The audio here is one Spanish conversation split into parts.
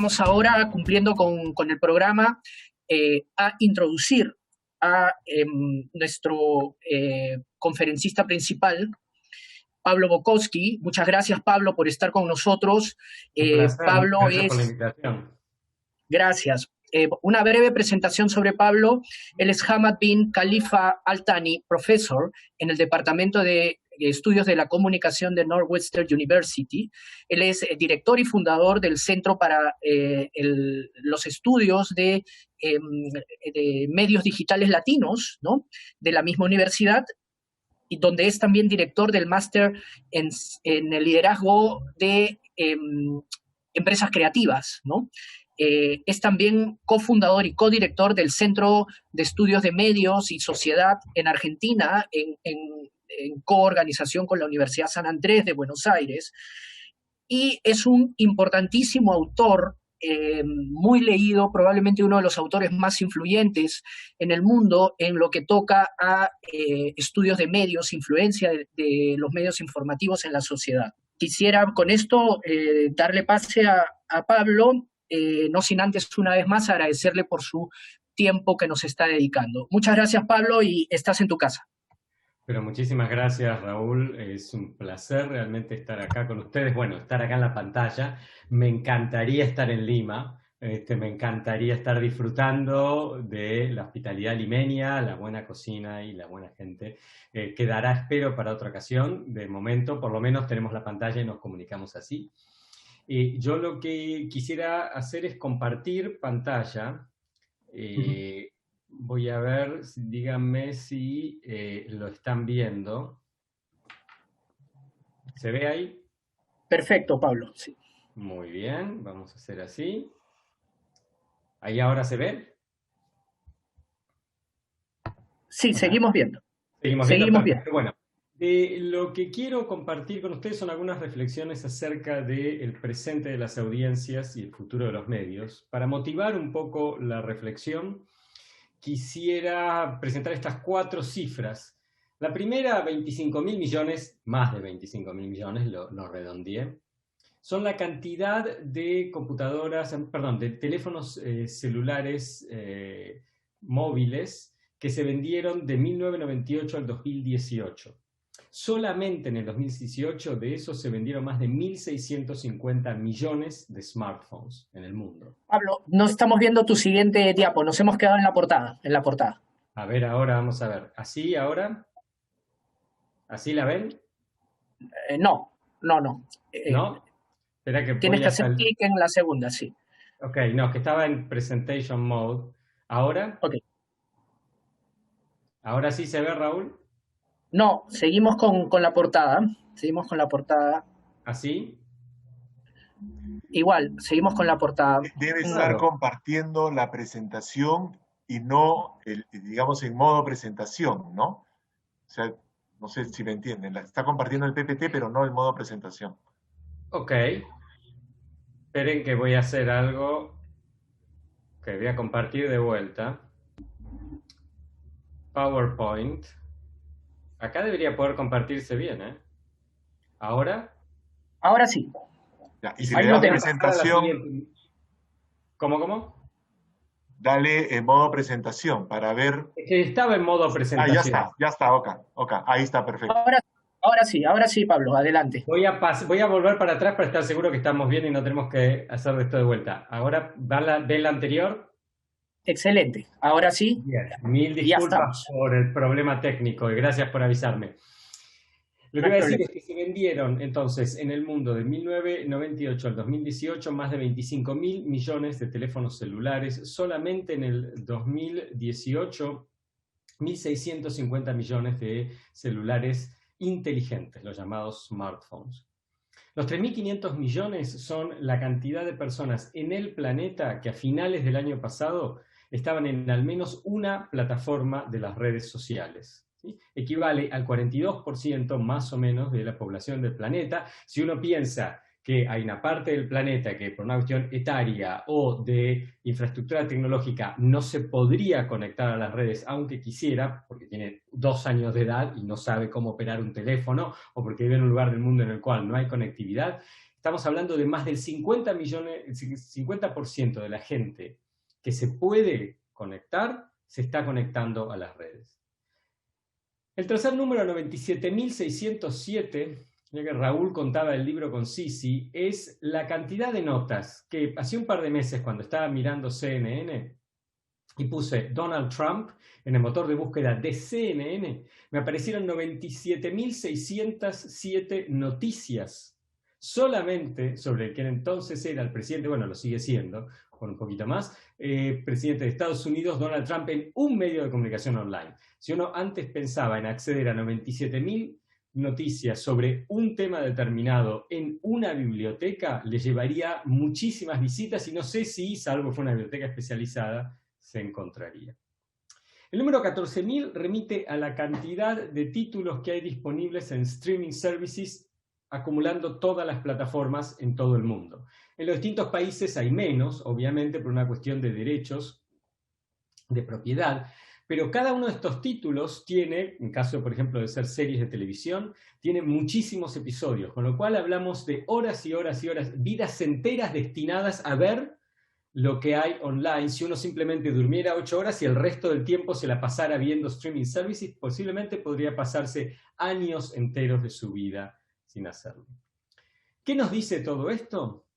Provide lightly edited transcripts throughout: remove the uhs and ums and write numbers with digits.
vamos ahora, cumpliendo con el programa, a introducir a nuestro conferencista principal, Pablo Bukowski. Muchas gracias, Pablo, por estar con nosotros. Un placer, Pablo gracias por la invitación. Gracias. Una breve presentación sobre Pablo. Él es Hamad bin Khalifa Al Thani, profesor en el Departamento de Estudios de la Comunicación de Northwestern University. Él es director y fundador del Centro para los Estudios de Medios Digitales Latinos, ¿no?, de la misma universidad, y donde es también director del máster en el liderazgo de empresas creativas, ¿no? Es también cofundador y codirector del Centro de Estudios de Medios y Sociedad en Argentina, en coorganización con la Universidad San Andrés de Buenos Aires, y es un importantísimo autor, muy leído, probablemente uno de los autores más influyentes en el mundo en lo que toca a estudios de medios, influencia de los medios informativos en la sociedad. Quisiera con esto darle pase a Pablo, no sin antes una vez más agradecerle por su tiempo que nos está dedicando. Muchas gracias, Pablo, y estás en tu casa. Pero muchísimas gracias, Raúl. Es un placer realmente estar acá con ustedes. Bueno, estar acá en la pantalla. Me encantaría estar en Lima. Me encantaría estar disfrutando de la hospitalidad limeña, la buena cocina y la buena gente. Quedará, espero, para otra ocasión. De momento, por lo menos, tenemos la pantalla y nos comunicamos así. Yo lo que quisiera hacer es compartir pantalla. Voy a ver, díganme si lo están viendo. ¿Se ve ahí? Perfecto, Pablo, sí. Muy bien, vamos a hacer así. ¿Ahí ahora se ve? Sí, ¿Hola? Seguimos viendo. Seguimos viendo. Bueno, lo que quiero compartir con ustedes son algunas reflexiones acerca del presente de las audiencias y el futuro de los medios. Para motivar un poco la reflexión, quisiera presentar estas 4 cifras. La primera, 25.000 millones, más de 25.000 millones, lo redondeé, son la cantidad de computadoras, perdón, de teléfonos celulares móviles que se vendieron de 1998 al 2018. Solamente en el 2018 de esos se vendieron más de 1.650 millones de smartphones en el mundo. Pablo, no estamos viendo tu siguiente diapo, nos hemos quedado en la portada. A ver, ahora vamos a ver. ¿Así ahora? ¿Así la ven? No. ¿No? Espera que Tienes que hacer clic en la segunda, sí. Ok, no, que estaba en presentation mode. ¿Ahora? Ok. ¿Ahora sí se ve, Raúl? No, seguimos con la portada. Seguimos con la portada. ¿Así? Igual, seguimos con la portada. Debe estar compartiendo la presentación y no, digamos, en modo presentación, ¿no? O sea, no sé si me entienden. Está compartiendo el PPT, pero no en modo presentación. Ok. Esperen que voy a hacer algo que voy a compartir de vuelta. PowerPoint. Acá debería poder compartirse bien, ¿eh? ¿Ahora? Ahora sí. Ya, y si le das presentación... ¿Cómo? Dale en modo presentación para ver... Estaba en modo presentación. Ya está, ok, ahí está, perfecto. Ahora sí, Pablo, adelante. Voy a volver para atrás para estar seguro que estamos bien y no tenemos que hacer esto de vuelta. Ahora, ¿ven la anterior? Excelente, ahora sí. Bien. Mil disculpas por el problema técnico y gracias por avisarme. Lo que voy a decir es que se vendieron entonces en el mundo de 1998 al 2018 más de 25.000 millones de teléfonos celulares. Solamente en el 2018, 1.650 millones de celulares inteligentes, los llamados smartphones. Los 3.500 millones son la cantidad de personas en el planeta que a finales del año pasado estaban en al menos una plataforma de las redes sociales. ¿Sí? Equivale al 42% más o menos de la población del planeta. Si uno piensa que hay una parte del planeta que por una cuestión etaria o de infraestructura tecnológica no se podría conectar a las redes aunque quisiera, porque tiene 2 años de edad y no sabe cómo operar un teléfono, o porque vive en un lugar del mundo en el cual no hay conectividad, estamos hablando de más del 50% de la gente que se puede conectar, se está conectando a las redes. El tercer número, 97.607, ya que Raúl contaba el libro con Sisi, es la cantidad de notas que hace un par de meses, cuando estaba mirando CNN, y puse Donald Trump en el motor de búsqueda de CNN, me aparecieron 97.607 noticias solamente sobre el que entonces era el presidente, bueno, lo sigue siendo, con un poquito más, presidente de Estados Unidos, Donald Trump, en un medio de comunicación online. Si uno antes pensaba en acceder a 97.000 noticias sobre un tema determinado en una biblioteca, le llevaría muchísimas visitas y no sé si, salvo que fue una biblioteca especializada, se encontraría. El número 14.000 remite a la cantidad de títulos que hay disponibles en streaming services, acumulando todas las plataformas en todo el mundo. En los distintos países hay menos, obviamente, por una cuestión de derechos de propiedad, pero cada uno de estos títulos tiene, en caso, por ejemplo, de ser series de televisión, tiene muchísimos episodios, con lo cual hablamos de horas y horas y horas, vidas enteras destinadas a ver lo que hay online. Si uno simplemente durmiera 8 horas y el resto del tiempo se la pasara viendo streaming services, posiblemente podría pasarse años enteros de su vida sin hacerlo. ¿Qué nos dice todo esto?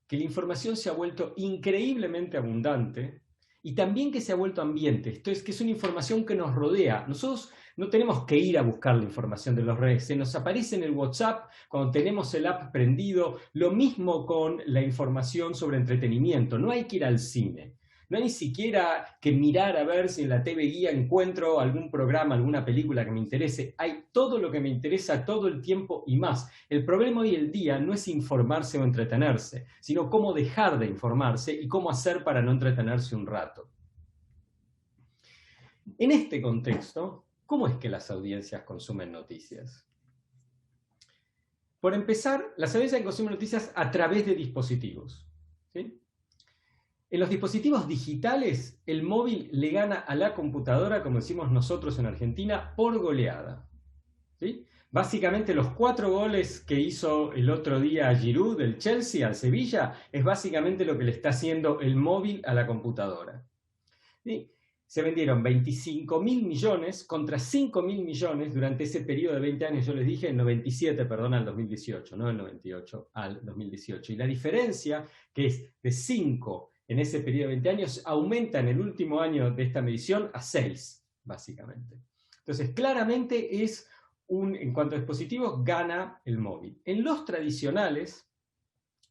Que la información se ha vuelto increíblemente abundante y también que se ha vuelto ambiente. Esto es que es una información que nos rodea. Nosotros no tenemos que ir a buscar la información de las redes. Se nos aparece en el WhatsApp cuando tenemos el app prendido. Lo mismo con la información sobre entretenimiento. No hay que ir al cine. No hay ni siquiera que mirar a ver si en la TV Guía encuentro algún programa, alguna película que me interese. Hay todo lo que me interesa todo el tiempo y más. El problema hoy en día no es informarse o entretenerse, sino cómo dejar de informarse y cómo hacer para no entretenerse un rato. En este contexto, ¿cómo es que las audiencias consumen noticias? Por empezar, las audiencias consumen noticias a través de dispositivos, ¿sí? En los dispositivos digitales, el móvil le gana a la computadora, como decimos nosotros en Argentina, por goleada, ¿sí? Básicamente los 4 goles que hizo el otro día Giroud del Chelsea al Sevilla es básicamente lo que le está haciendo el móvil a la computadora, ¿sí? Se vendieron 25.000 millones contra 5.000 millones durante ese periodo de 20 años, yo les dije, el 97, perdón, al 2018, no el 98, al 2018. Y la diferencia, que es de 5 en ese periodo de 20 años, aumenta en el último año de esta medición a 6, básicamente. Entonces, claramente es en cuanto a dispositivos, gana el móvil. En los tradicionales,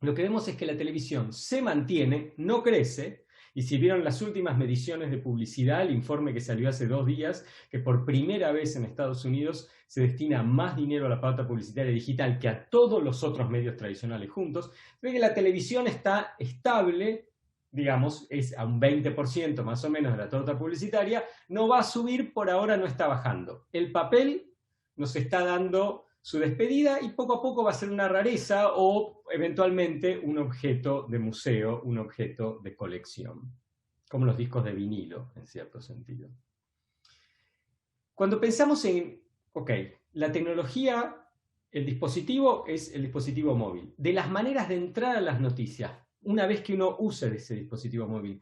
lo que vemos es que la televisión se mantiene, no crece, y si vieron las últimas mediciones de publicidad, el informe que salió hace 2 días, que por primera vez en Estados Unidos se destina más dinero a la pauta publicitaria digital que a todos los otros medios tradicionales juntos, ve que la televisión está estable, digamos, es a un 20% más o menos de la torta publicitaria, no va a subir, por ahora no está bajando. El papel nos está dando su despedida y poco a poco va a ser una rareza o eventualmente un objeto de museo, un objeto de colección, como los discos de vinilo, en cierto sentido. Cuando pensamos en, la tecnología, el dispositivo es el dispositivo móvil. De las maneras de entrar a las noticias, una vez que uno use ese dispositivo móvil,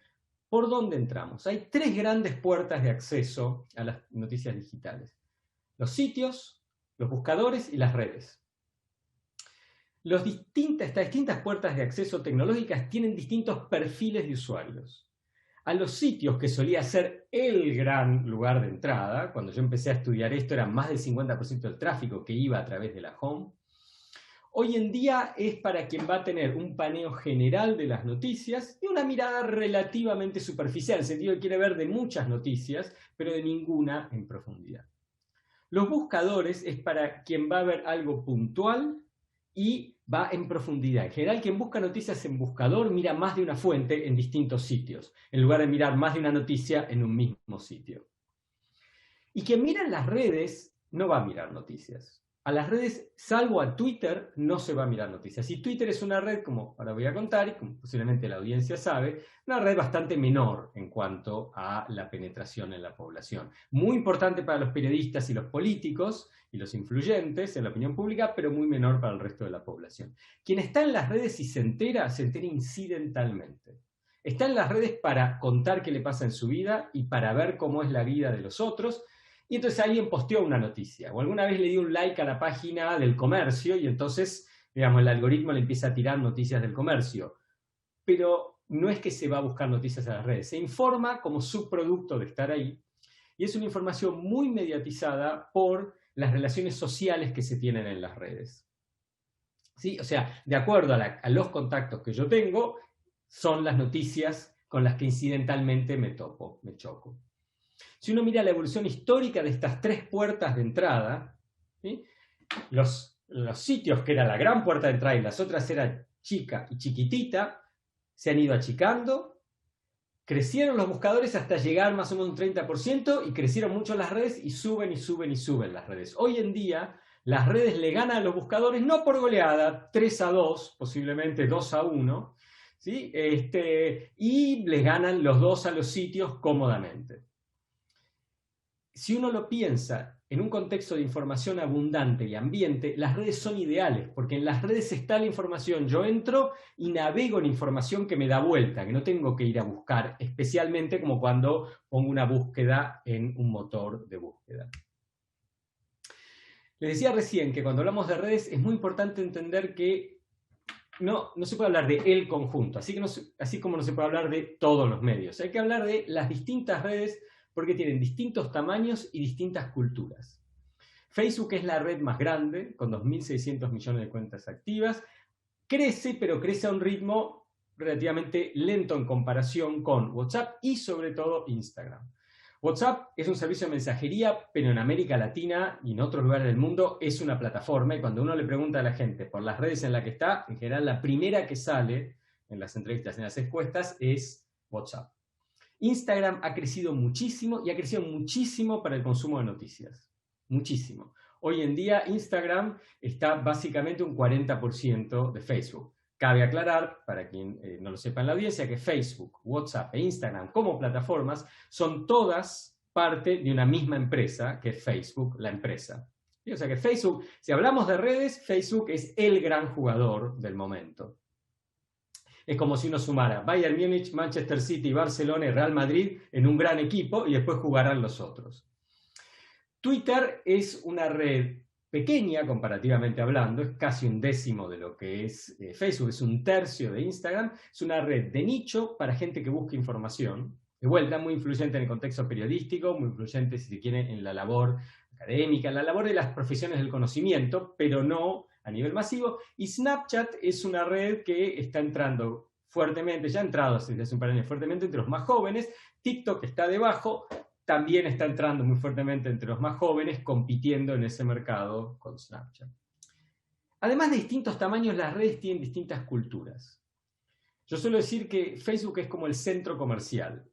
¿por dónde entramos? Hay 3 grandes puertas de acceso a las noticias digitales: los sitios, los buscadores y las redes. Estas distintas puertas de acceso tecnológicas tienen distintos perfiles de usuarios. A los sitios, que solía ser el gran lugar de entrada, cuando yo empecé a estudiar esto era más del 50% del tráfico que iba a través de la home, hoy en día es para quien va a tener un paneo general de las noticias y una mirada relativamente superficial, en el sentido que quiere ver de muchas noticias, pero de ninguna en profundidad. Los buscadores es para quien va a ver algo puntual y va en profundidad. En general, quien busca noticias en buscador mira más de una fuente en distintos sitios, en lugar de mirar más de una noticia en un mismo sitio. Y quien mira en las redes no va a mirar noticias. a las redes, salvo a Twitter, no se va a mirar noticias. Y Twitter es una red, como ahora voy a contar, y como posiblemente la audiencia sabe, una red bastante menor en cuanto a la penetración en la población. Muy importante para los periodistas y los políticos y los influyentes en la opinión pública, pero muy menor para el resto de la población. Quien está en las redes y se entera incidentalmente. Está en las redes para contar qué le pasa en su vida y para ver cómo es la vida de los otros. Y entonces alguien posteó una noticia, o alguna vez le dio un like a la página del comercio, y entonces, digamos, el algoritmo le empieza a tirar noticias del comercio. Pero no es que se va a buscar noticias a las redes, se informa como subproducto de estar ahí, y es una información muy mediatizada por las relaciones sociales que se tienen en las redes. ¿Sí? O sea, de acuerdo a los contactos que yo tengo, son las noticias con las que incidentalmente me choco. Si uno mira la evolución histórica de estas tres puertas de entrada, ¿sí? Los sitios que era la gran puerta de entrada y las otras eran chica y chiquitita, se han ido achicando, crecieron los buscadores hasta llegar más o menos un 30% y crecieron mucho las redes y suben y suben y suben las redes. Hoy en día las redes le ganan a los buscadores no por goleada, 3-2, posiblemente 2-1, ¿sí? Y les ganan los dos a los sitios cómodamente. Si uno lo piensa en un contexto de información abundante y ambiente, las redes son ideales, porque en las redes está la información. Yo entro y navego en información que me da vuelta, que no tengo que ir a buscar, especialmente como cuando pongo una búsqueda en un motor de búsqueda. Les decía recién que cuando hablamos de redes es muy importante entender que no se puede hablar de el conjunto, así como no se puede hablar de todos los medios. Hay que hablar de las distintas redes porque tienen distintos tamaños y distintas culturas. Facebook es la red más grande, con 2.600 millones de cuentas activas. Crece, pero crece a un ritmo relativamente lento en comparación con WhatsApp y sobre todo Instagram. WhatsApp es un servicio de mensajería, pero en América Latina y en otros lugares del mundo es una plataforma, y cuando uno le pregunta a la gente por las redes en las que está, en general la primera que sale en las entrevistas, en las encuestas, es WhatsApp. Instagram ha crecido muchísimo y ha crecido muchísimo para el consumo de noticias. Muchísimo. Hoy en día Instagram está básicamente un 40% de Facebook. Cabe aclarar, para quien no lo sepa en la audiencia, que Facebook, WhatsApp e Instagram como plataformas son todas parte de una misma empresa, que es Facebook, la empresa. O sea que Facebook, si hablamos de redes, Facebook es el gran jugador del momento. Es como si uno sumara Bayern Múnich, Manchester City, Barcelona y Real Madrid en un gran equipo y después jugarán los otros. Twitter es una red pequeña, comparativamente hablando, es casi un décimo de lo que es Facebook, es un tercio de Instagram, es una red de nicho para gente que busca información, de vuelta muy influyente en el contexto periodístico, muy influyente, si se quiere, en la labor académica, en la labor de las profesiones del conocimiento, pero no a nivel masivo. Y Snapchat es una red que está entrando fuertemente, ya ha entrado desde hace un par de años fuertemente entre los más jóvenes. TikTok está debajo, también está entrando muy fuertemente entre los más jóvenes, compitiendo en ese mercado con Snapchat. Además de distintos tamaños, las redes tienen distintas culturas. Yo suelo decir que Facebook es como el centro comercial,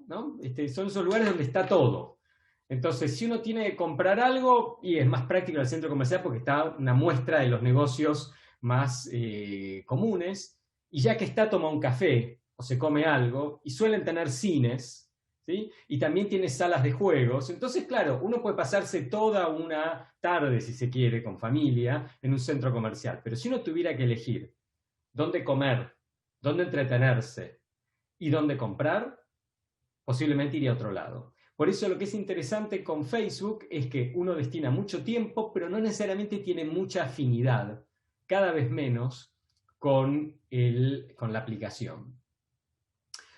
¿no? Son esos lugares donde está todo. Entonces, si uno tiene que comprar algo, y es más práctico el centro comercial porque está una muestra de los negocios más comunes, y ya que está, toma un café o se come algo, y suelen tener cines, ¿sí? Y también tiene salas de juegos. Entonces, claro, uno puede pasarse toda una tarde, si se quiere, con familia, en un centro comercial. Pero si uno tuviera que elegir dónde comer, dónde entretenerse y dónde comprar, posiblemente iría a otro lado. Por eso lo que es interesante con Facebook es que uno destina mucho tiempo, pero no necesariamente tiene mucha afinidad, cada vez menos, con la aplicación.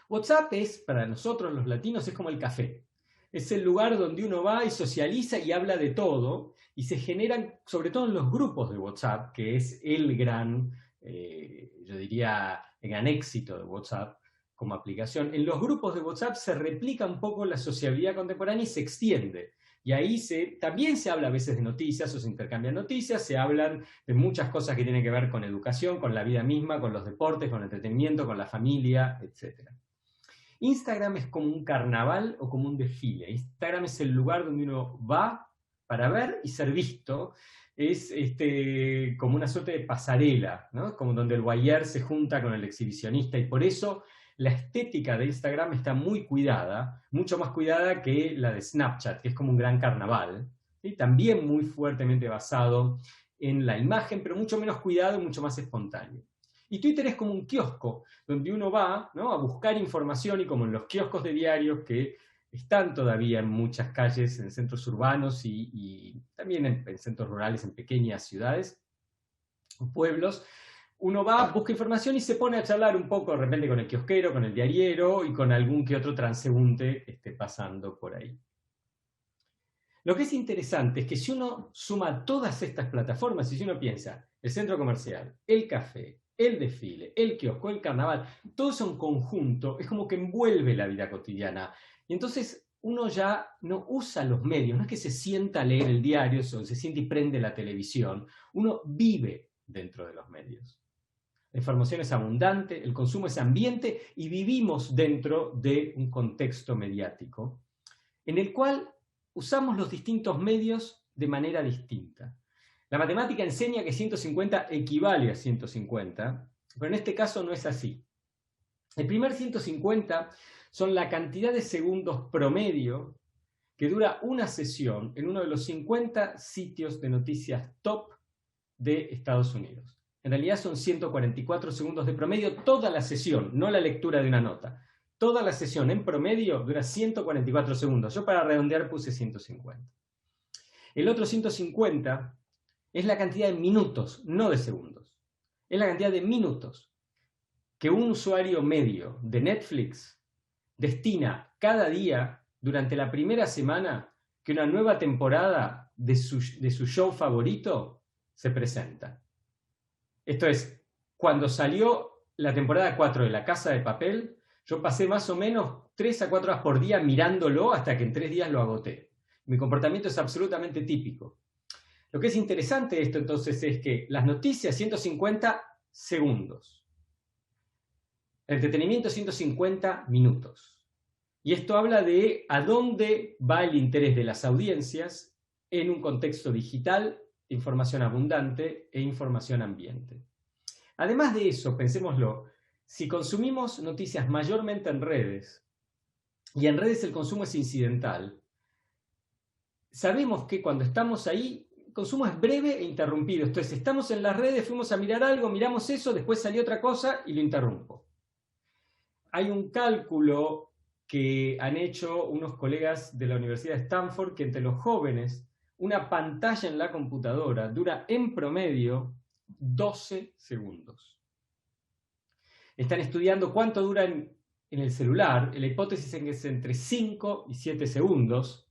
WhatsApp es, para nosotros los latinos, es como el café. Es el lugar donde uno va y socializa y habla de todo, y se generan, sobre todo en los grupos de WhatsApp, que es el gran, yo diría, el gran éxito de WhatsApp como aplicación. En los grupos de WhatsApp se replica un poco la sociabilidad contemporánea y se extiende. Y ahí también se habla a veces de noticias o se intercambian noticias, se hablan de muchas cosas que tienen que ver con educación, con la vida misma, con los deportes, con el entretenimiento, con la familia, etc. Instagram es como un carnaval o como un desfile. Instagram es el lugar donde uno va para ver y ser visto, es como una suerte de pasarela, ¿no? Como donde el voyeur se junta con el exhibicionista, y por eso la estética de Instagram está muy cuidada, mucho más cuidada que la de Snapchat, que es como un gran carnaval, ¿sí? También muy fuertemente basado en la imagen, pero mucho menos cuidado y mucho más espontáneo. Y Twitter es como un kiosco, donde uno va, ¿no?, a buscar información, y como en los kioscos de diarios que están todavía en muchas calles, en centros urbanos y también en centros rurales, en pequeñas ciudades, pueblos, uno va, busca información y se pone a charlar un poco de repente con el kiosquero, con el diariero y con algún que otro transeúnte que esté pasando por ahí. Lo que es interesante es que si uno suma todas estas plataformas, y si uno piensa el centro comercial, el café, el desfile, el kiosco, el carnaval, todo eso en conjunto es como que envuelve la vida cotidiana. Y entonces uno ya no usa los medios, no es que se sienta a leer el diario o se siente y prende la televisión, uno vive dentro de los medios. La información es abundante, el consumo es ambiente, y vivimos dentro de un contexto mediático en el cual usamos los distintos medios de manera distinta. La matemática enseña que 150 equivale a 150, pero en este caso no es así. El primer 150 son la cantidad de segundos promedio que dura una sesión en uno de los 50 sitios de noticias top de Estados Unidos. En realidad son 144 segundos de promedio toda la sesión, no la lectura de una nota. Toda la sesión en promedio dura 144 segundos. Yo para redondear puse 150. El otro 150 es la cantidad de minutos, no de segundos. Es la cantidad de minutos que un usuario medio de Netflix destina cada día durante la primera semana que una nueva temporada de su show favorito se presenta. Esto es, cuando salió la temporada 4 de La Casa de Papel, yo pasé más o menos 3 a 4 horas por día mirándolo hasta que en 3 días lo agoté. Mi comportamiento es absolutamente típico. Lo que es interesante de esto entonces es que las noticias 150 segundos. El entretenimiento 150 minutos. Y esto habla de a dónde va el interés de las audiencias en un contexto digital, información abundante e información ambiente. Además de eso, pensémoslo, si consumimos noticias mayormente en redes, y en redes el consumo es incidental, sabemos que cuando estamos ahí, el consumo es breve e interrumpido. Entonces, estamos en las redes, fuimos a mirar algo, miramos eso, después salió otra cosa y lo interrumpo. Hay un cálculo que han hecho unos colegas de la Universidad de Stanford que entre los jóvenes, una pantalla en la computadora dura en promedio 12 segundos. Están estudiando cuánto dura en el celular. La hipótesis es que es entre 5 y 7 segundos.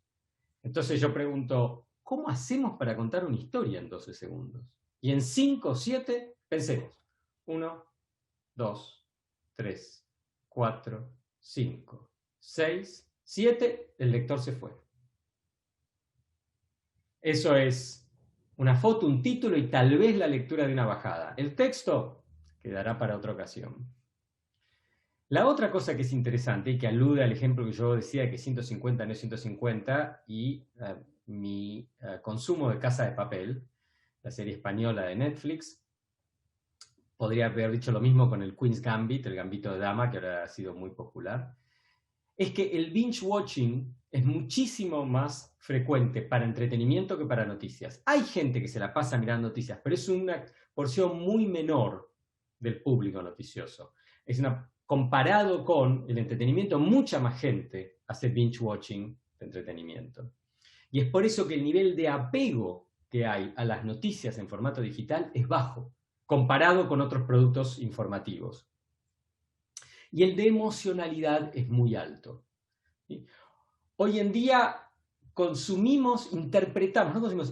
Entonces yo pregunto, ¿cómo hacemos para contar una historia en 12 segundos? Y en 5 o 7, pensemos. 1, 2, 3, 4, 5, 6, 7, el lector se fue. Eso es una foto, un título y tal vez la lectura de una bajada. El texto quedará para otra ocasión. La otra cosa que es interesante y que alude al ejemplo que yo decía que 150 no es 150 y mi consumo de Casa de Papel, la serie española de Netflix, podría haber dicho lo mismo con el Queen's Gambit, el gambito de dama, que ahora ha sido muy popular, es que el binge watching es muchísimo más frecuente para entretenimiento que para noticias. Hay gente que se la pasa mirando noticias, pero es una porción muy menor del público noticioso. Comparado con el entretenimiento, mucha más gente hace binge watching de entretenimiento. Y es por eso que el nivel de apego que hay a las noticias en formato digital es bajo, comparado con otros productos informativos. Y el de emocionalidad es muy alto. ¿Sí? Hoy en día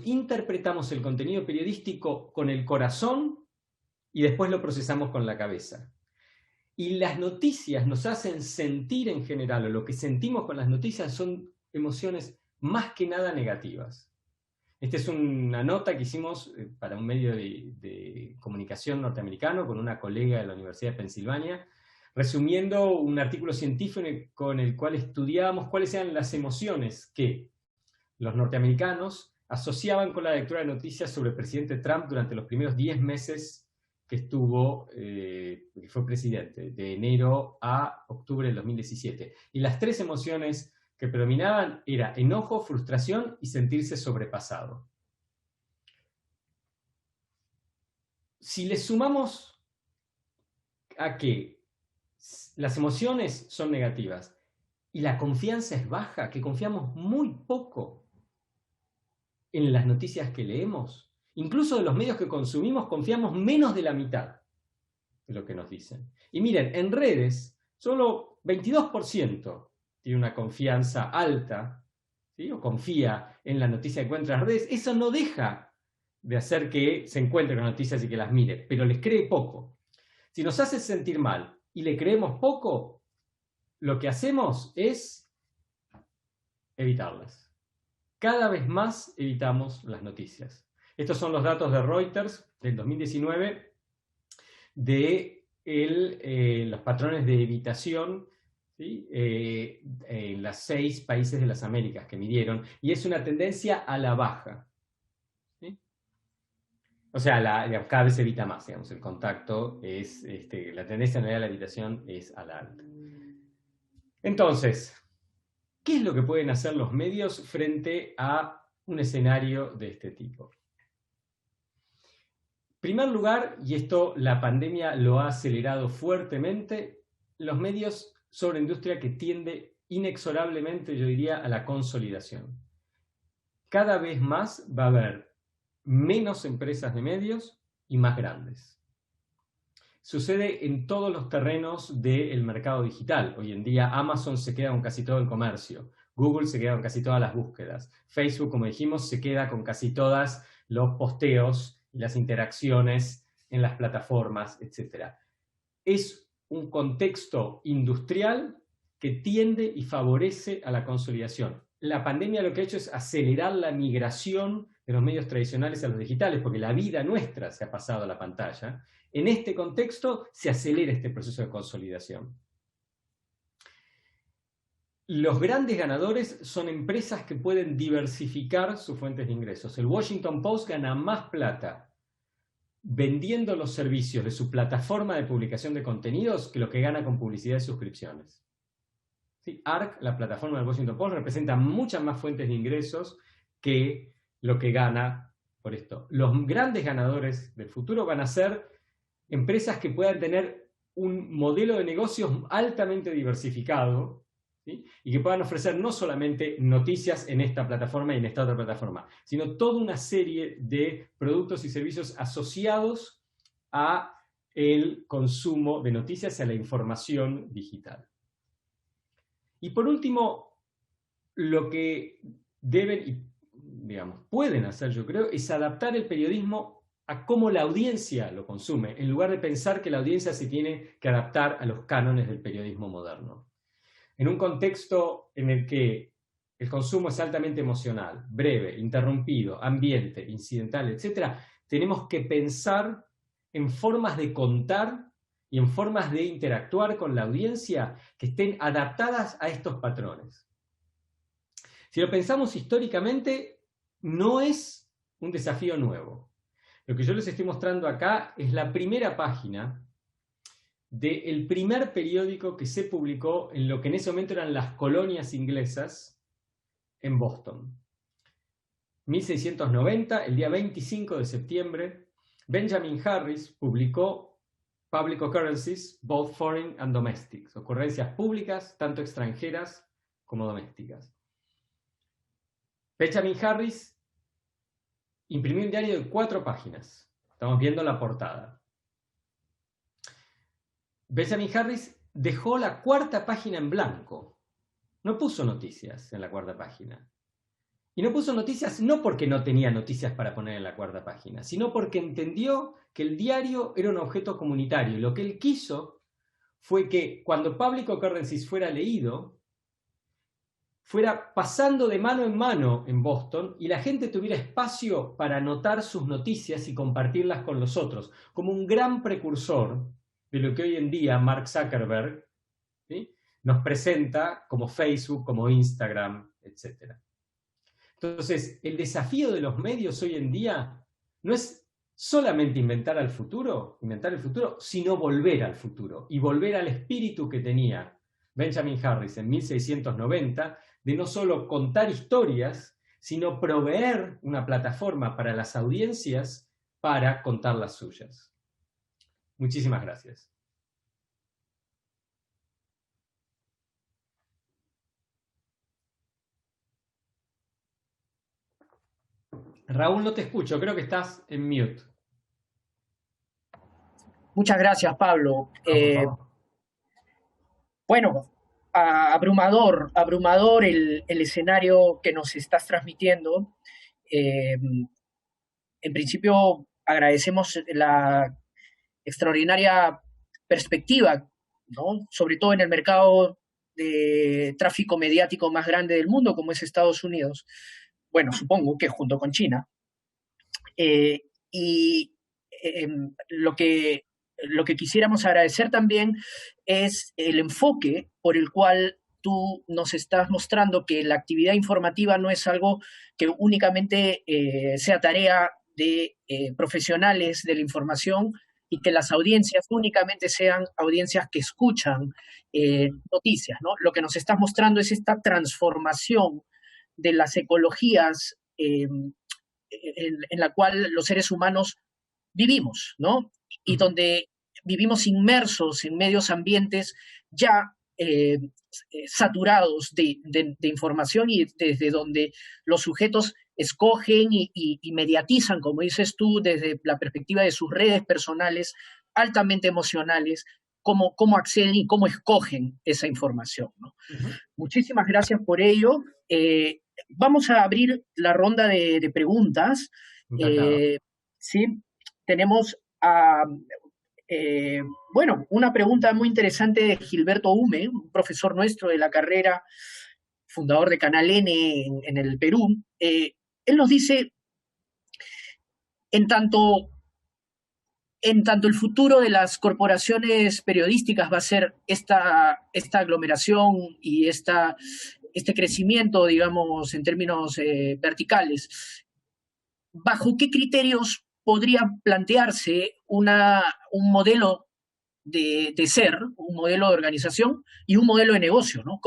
interpretamos el contenido periodístico con el corazón y después lo procesamos con la cabeza. Y las noticias nos hacen sentir en general, o lo que sentimos con las noticias son emociones más que nada negativas. Esta es una nota que hicimos para un medio de comunicación norteamericano con una colega de la Universidad de Pensilvania, resumiendo un artículo científico con el cual estudiábamos cuáles eran las emociones que los norteamericanos asociaban con la lectura de noticias sobre el presidente Trump durante los primeros 10 meses que estuvo, que fue presidente, de enero a octubre del 2017. Y las tres emociones que predominaban eran enojo, frustración y sentirse sobrepasado. Si le sumamos a que las emociones son negativas y la confianza es baja, que confiamos muy poco en las noticias que leemos, incluso de los medios que consumimos confiamos menos de la mitad de lo que nos dicen. Y miren, en redes solo 22% tiene una confianza alta, ¿sí? O confía en la noticia que encuentra en las redes. Eso no deja de hacer que se encuentre con noticias y que las mire, pero les cree poco. Si nos hace sentir mal y le creemos poco, lo que hacemos es evitarlas. Cada vez más evitamos las noticias. Estos son los datos de Reuters del 2019 de los patrones de evitación, ¿sí? En los 6 países de las Américas que midieron, y es una tendencia a la baja. ¿Sí? O sea, cada vez se evita más, digamos, el contacto es, la tendencia en realidad a la evitación es a la alta. Entonces, ¿qué es lo que pueden hacer los medios frente a un escenario de este tipo? En primer lugar, y esto la pandemia lo ha acelerado fuertemente, los medios son una industria que tiende inexorablemente, yo diría, a la consolidación. Cada vez más va a haber menos empresas de medios y más grandes. Sucede en todos los terrenos del mercado digital. Hoy en día Amazon se queda con casi todo el comercio, Google se queda con casi todas las búsquedas, Facebook, como dijimos, se queda con casi todos los posteos y las interacciones en las plataformas, etc. Es un contexto industrial que tiende y favorece a la consolidación. La pandemia lo que ha hecho es acelerar la migración de los medios tradicionales a los digitales, porque la vida nuestra se ha pasado a la pantalla. En este contexto se acelera este proceso de consolidación. Los grandes ganadores son empresas que pueden diversificar sus fuentes de ingresos. El Washington Post gana más plata vendiendo los servicios de su plataforma de publicación de contenidos que lo que gana con publicidad y suscripciones. ¿Sí? ARC, la plataforma del Washington Post, representa muchas más fuentes de ingresos que lo que gana por esto. Los grandes ganadores del futuro van a ser empresas que puedan tener un modelo de negocios altamente diversificado, ¿sí? Y que puedan ofrecer no solamente noticias en esta plataforma y en esta otra plataforma, sino toda una serie de productos y servicios asociados a el consumo de noticias y a la información digital. Y por último, lo que deben y, digamos, pueden hacer, yo creo, es adaptar el periodismo a cómo la audiencia lo consume, en lugar de pensar que la audiencia se tiene que adaptar a los cánones del periodismo moderno. En un contexto en el que el consumo es altamente emocional, breve, interrumpido, ambiente, incidental, etc., tenemos que pensar en formas de contar y en formas de interactuar con la audiencia que estén adaptadas a estos patrones. Si lo pensamos históricamente, no es un desafío nuevo. Lo que yo les estoy mostrando acá es la primera página del primer periódico que se publicó en lo que en ese momento eran las colonias inglesas en Boston. 1690, el día 25 de septiembre, Benjamin Harris publicó Public Occurrences, both foreign and domestic, ocurrencias públicas, tanto extranjeras como domésticas. Benjamin Harris imprimió un diario de 4 páginas. Estamos viendo la portada. Benjamin Harris dejó la 4ª página en blanco. No puso noticias en la 4ª página. Y no puso noticias no porque no tenía noticias para poner en la 4ª página, sino porque entendió que el diario era un objeto comunitario. Y lo que él quiso fue que cuando Public Occurrences fuera leído, fuera pasando de mano en mano en Boston y la gente tuviera espacio para anotar sus noticias y compartirlas con los otros, como un gran precursor de lo que hoy en día Mark Zuckerberg, ¿sí?, nos presenta como Facebook, como Instagram, etc. Entonces, el desafío de los medios hoy en día no es solamente inventar el futuro, sino volver al futuro y volver al espíritu que tenía Benjamin Harris en 1690, de no solo contar historias, sino proveer una plataforma para las audiencias para contar las suyas. Muchísimas gracias. Raúl, no te escucho, creo que estás en mute. Muchas gracias, Pablo. Bueno, abrumador el escenario que nos estás transmitiendo. En principio, agradecemos la extraordinaria perspectiva, ¿no? Sobre todo en el mercado de tráfico mediático más grande del mundo, como es Estados Unidos. Bueno, supongo que junto con China. Lo que quisiéramos agradecer también es el enfoque por el cual tú nos estás mostrando que la actividad informativa no es algo que únicamente sea tarea de profesionales de la información y que las audiencias únicamente sean audiencias que escuchan noticias, ¿no? Lo que nos estás mostrando es esta transformación de las ecologías en la cual los seres humanos vivimos, ¿no? Y donde vivimos inmersos en medios ambientes ya saturados de información y desde donde los sujetos escogen y mediatizan, como dices tú, desde la perspectiva de sus redes personales altamente emocionales, cómo acceden y cómo escogen esa información, ¿no? Muchísimas gracias por ello. Vamos a abrir la ronda de preguntas. Sí, tenemos una pregunta muy interesante de Gilberto Hume, un profesor nuestro de la carrera, fundador de Canal N en el Perú. Él nos dice, en tanto el futuro de las corporaciones periodísticas va a ser esta aglomeración y este crecimiento, digamos, en términos verticales, ¿bajo qué criterios podría plantearse un modelo de ser, un modelo de organización y un modelo de negocio, ¿no?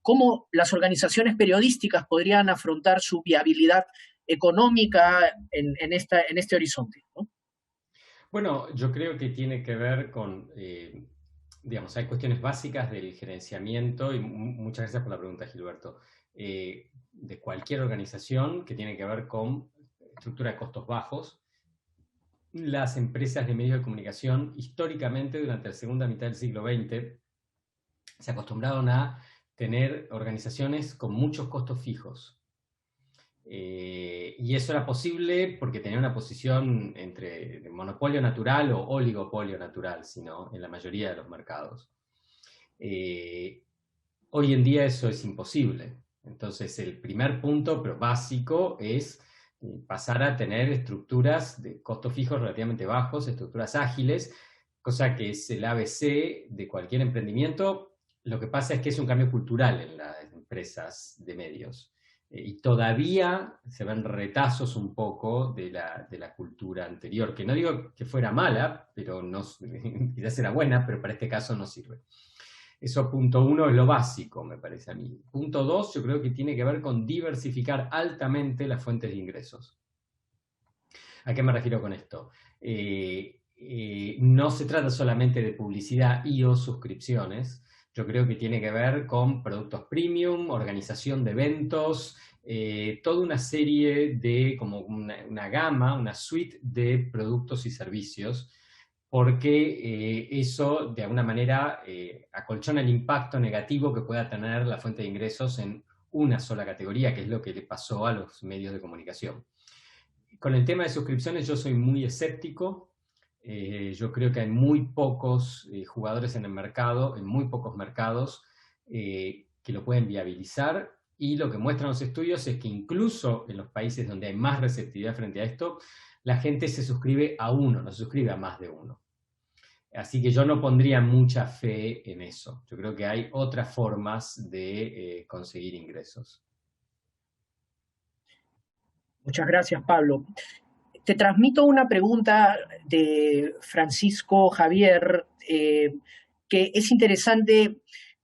¿Cómo las organizaciones periodísticas podrían afrontar su viabilidad económica en este horizonte, ¿no? Bueno, yo creo que tiene que ver con, digamos, hay cuestiones básicas del gerenciamiento, y muchas gracias por la pregunta, Gilberto, de cualquier organización que tiene que ver con estructura de costos bajos. Las empresas de medios de comunicación, históricamente, durante la segunda mitad del siglo XX, se acostumbraron a tener organizaciones con muchos costos fijos. Y eso era posible porque tenía una posición entre monopolio natural o oligopolio natural, sino en la mayoría de los mercados. Hoy en día eso es imposible. Entonces el primer punto, pero básico, es pasar a tener estructuras de costos fijos relativamente bajos, estructuras ágiles, cosa que es el ABC de cualquier emprendimiento. Lo que pasa es que es un cambio cultural en las empresas de medios. Y todavía se ven retazos un poco de la cultura anterior, que no digo que fuera mala, pero no, quizás era buena, pero para este caso no sirve. Eso, punto uno, es lo básico, me parece a mí. Punto dos, yo creo que tiene que ver con diversificar altamente las fuentes de ingresos. ¿A qué me refiero con esto? No se trata solamente de publicidad y o suscripciones. Yo creo que tiene que ver con productos premium, organización de eventos, toda una serie de, como una gama, una suite de productos y servicios, porque eso de alguna manera acolchona el impacto negativo que pueda tener la fuente de ingresos en una sola categoría, que es lo que le pasó a los medios de comunicación. Con el tema de suscripciones yo soy muy escéptico. Yo creo que hay muy pocos jugadores en el mercado, en muy pocos mercados, que lo pueden viabilizar, y lo que muestran los estudios es que incluso en los países donde hay más receptividad frente a esto, la gente se suscribe a uno, no se suscribe a más de uno. Así que yo no pondría mucha fe en eso. Yo creo que hay otras formas de conseguir ingresos. Muchas gracias, Pablo. Te transmito una pregunta de Francisco Javier, que es interesante,